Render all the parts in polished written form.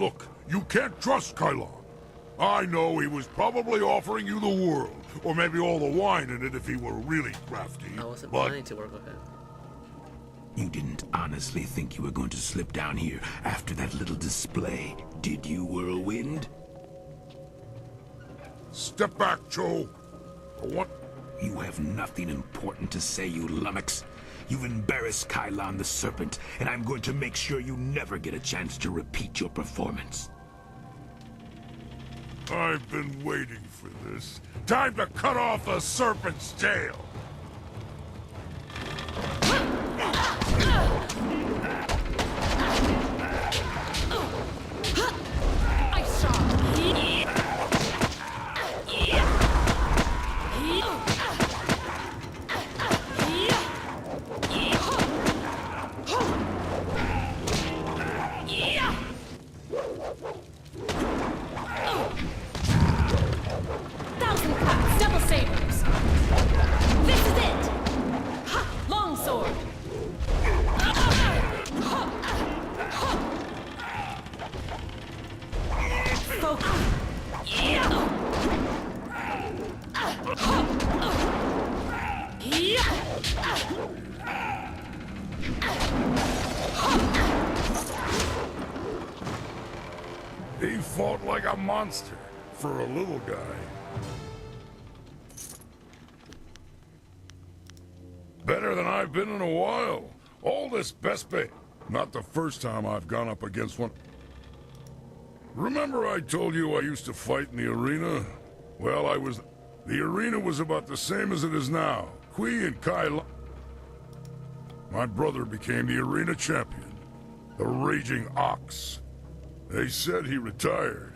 look, you can't trust Kylon. I know he was probably offering you the world, or maybe all the wine in it if he were really crafty. I wasn't planning to work with him. You didn't honestly think you were going to slip down here after that little display, did you, Whirlwind? Step back, Joe. What? You have nothing important to say, you lummox. You've embarrassed Kylon the Serpent, and I'm going to make sure you never get a chance to repeat your performance. I've been waiting for this. Time to cut off the serpent's tail! I saw. Thousand cuts, double sabers. This is it. Ha! Long sword. He fought like a monster for a little guy. Better than I've been in a while. All this best bay. Not the first time I've gone up against one. Remember I told you I used to fight in the arena? Well, the arena was about the same as it is now. Kui and Kai. My brother became the arena champion. The Raging Ox. They said he retired,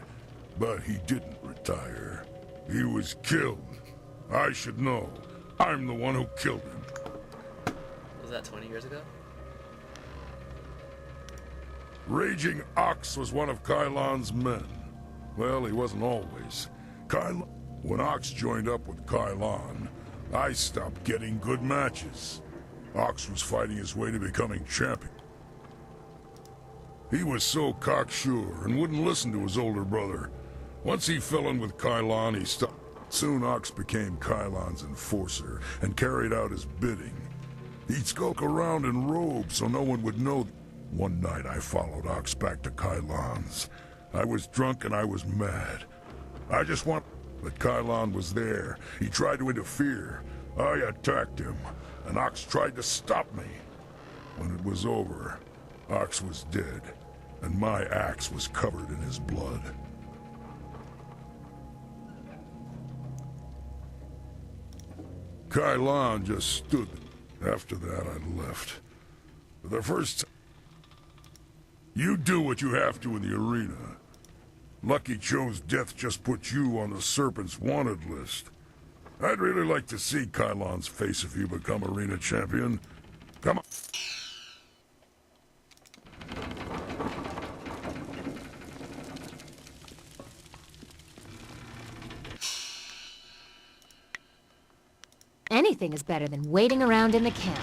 but he didn't retire. He was killed. I should know. I'm the one who killed him. Was that 20 years ago? Raging Ox was one of Kylon's men. Well, he wasn't always. When Ox joined up with Kylon, I stopped getting good matches. Ox was fighting his way to becoming champion. He was so cocksure and wouldn't listen to his older brother. Once he fell in with Kylon, he stopped. Soon Ox became Kylon's enforcer and carried out his bidding. He'd skulk around in robes so no one would know. One night I followed Ox back to Kylon's. I was drunk and I was mad. I just want... But Kylon was there. He tried to interfere. I attacked him, and Ox tried to stop me. When it was over, Ox was dead, and my axe was covered in his blood. Kylon just stood. After that, I left. For the first time, you do what you have to in the arena. Lucky Joe's death just put you on the Serpent's wanted list. I'd really like to see Kylon's face if you become arena champion. Come on. Anything is better than waiting around in the camp.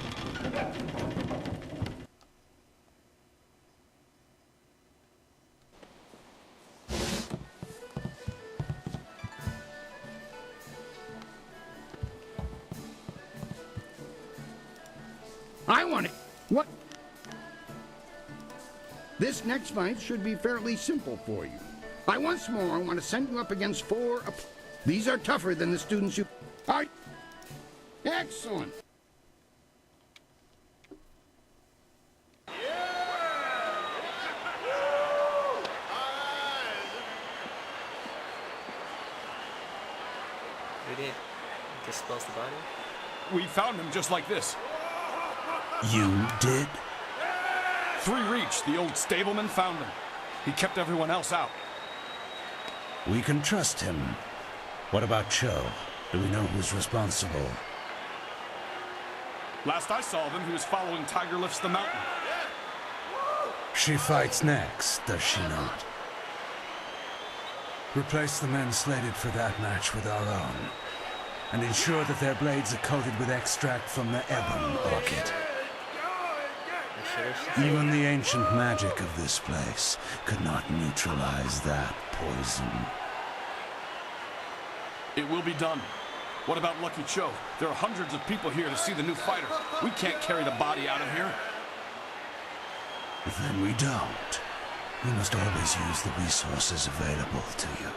I want it. What? This next fight should be fairly simple for you. Once more want to send you up against 4... These are tougher than the students you... Excellent. We didn't dispose the body? We found him just like this. You did? 3 Reach, the old stableman, found him. He kept everyone else out. We can trust him. What about Cho? Do we know who's responsible? Last I saw of him, he was following Tiger Lifts the Mountain. She fights next, does she not? Replace the men slated for that match with our own, and ensure that their blades are coated with extract from the ebon orchid. sure. Even the ancient magic of this place could not neutralize that poison. It will be done. What about Lucky Cho? There are hundreds of people here to see the new fighter. We can't carry the body out of here. Then we don't. We must always use the resources available to you.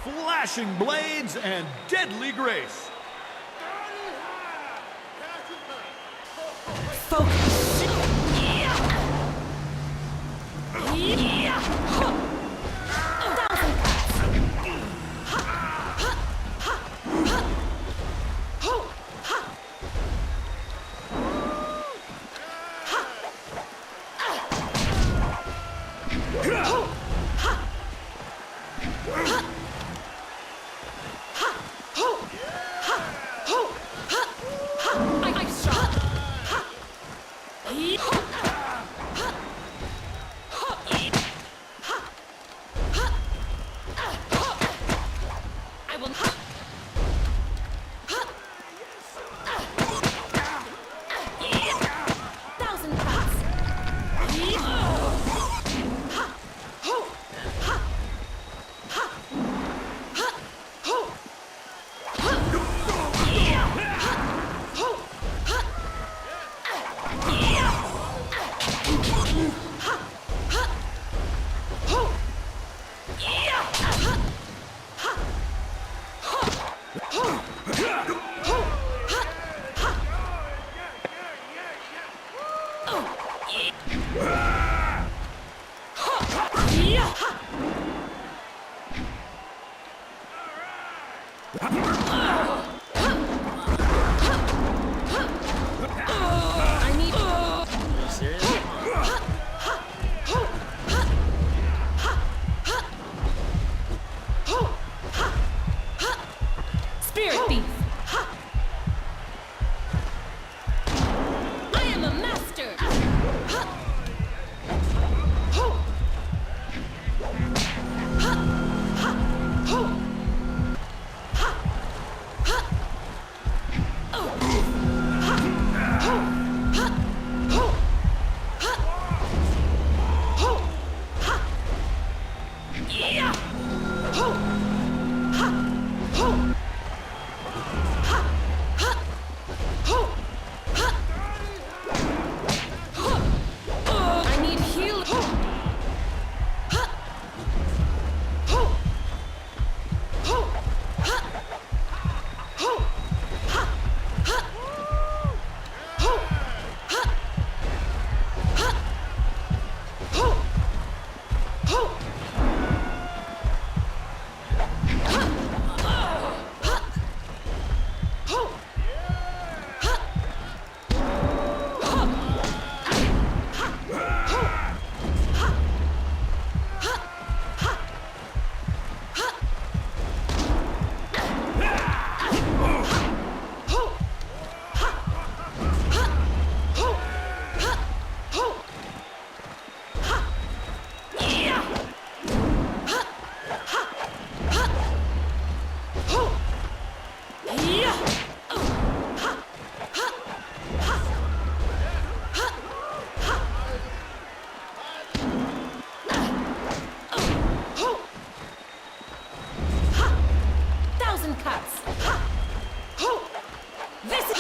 Flashing blades and deadly grace. Spirit Thief. I am a master. I need heal. Thousand cuts. This is.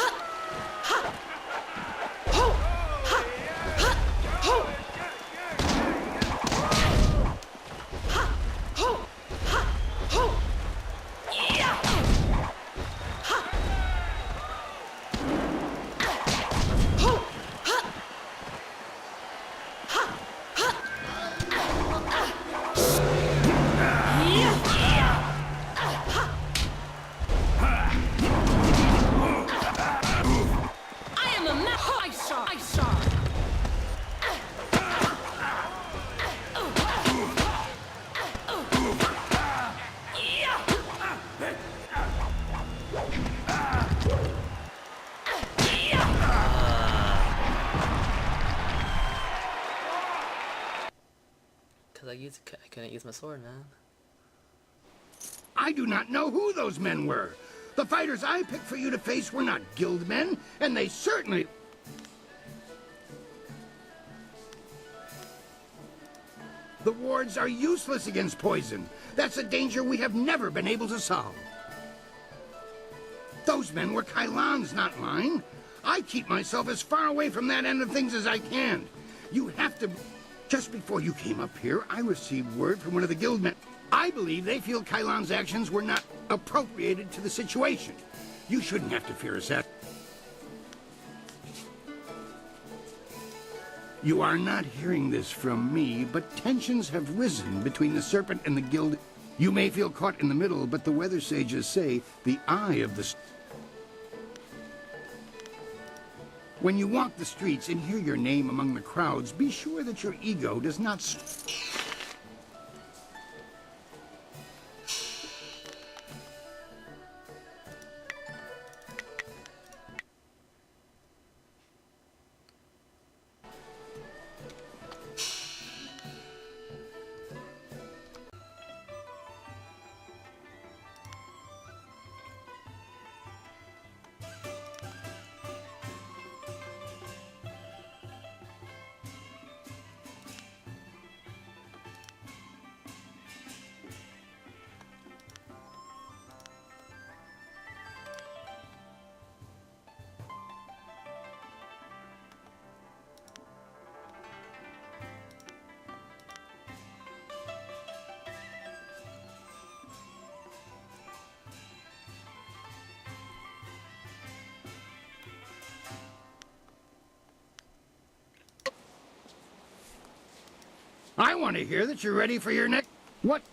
I am a ice shard. Ice shard. I couldn't use my sword, man. I do not know who those men were. The fighters I picked for you to face were not guild men, and they certainly... The wards are useless against poison. That's a danger we have never been able to solve. Those men were Kylon's, not mine. I keep myself as far away from that end of things as I can. You have to... Just before you came up here, I received word from one of the guild men. I believe they feel Kylon's actions were not appropriated to the situation. You shouldn't have to fear us that. You are not hearing this from me, but tensions have risen between the Serpent and the Guild. You may feel caught in the middle, but the weather sages say the eye of the... When you walk the streets and hear your name among the crowds, be sure that your ego does not... I want to hear that you're ready for your next... What?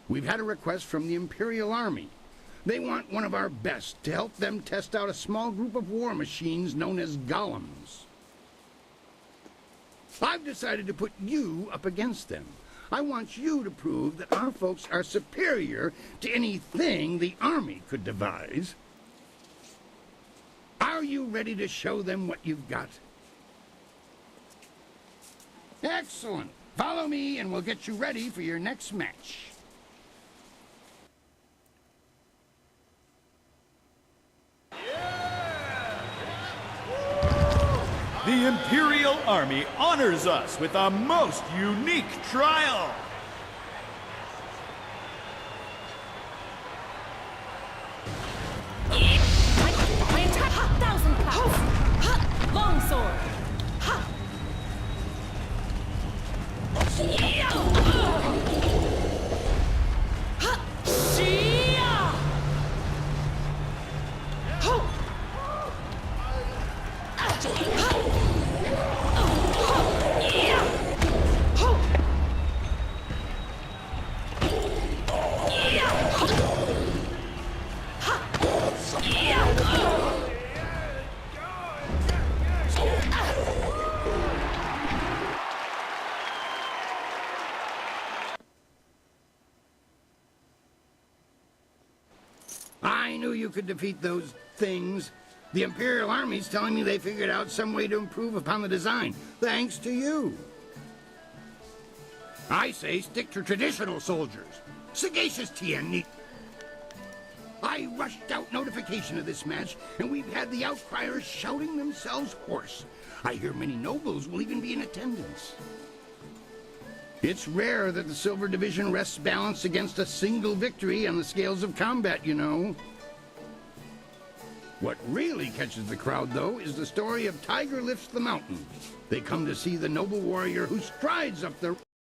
We've had a request from the Imperial Army. They want one of our best to help them test out a small group of war machines known as golems. I've decided to put you up against them. I want you to prove that our folks are superior to anything the Army could devise. Are you ready to show them what you've got? Excellent. Follow me and we'll get you ready for your next match. The Imperial Army honors us with a most unique trial. My entire 1,000 pounds. Longsword. I knew you could defeat those things. The Imperial Army's telling me they figured out some way to improve upon the design, thanks to you. I say stick to traditional soldiers. Sagacious Tien. I rushed out notification of this match, and we've had the outcriers shouting themselves hoarse. I hear many nobles will even be in attendance. It's rare that the Silver Division rests balanced against a single victory on the scales of combat, you know. What really catches the crowd, though, is the story of Tiger Lifts the Mountain. They come to see the noble warrior who strides up the...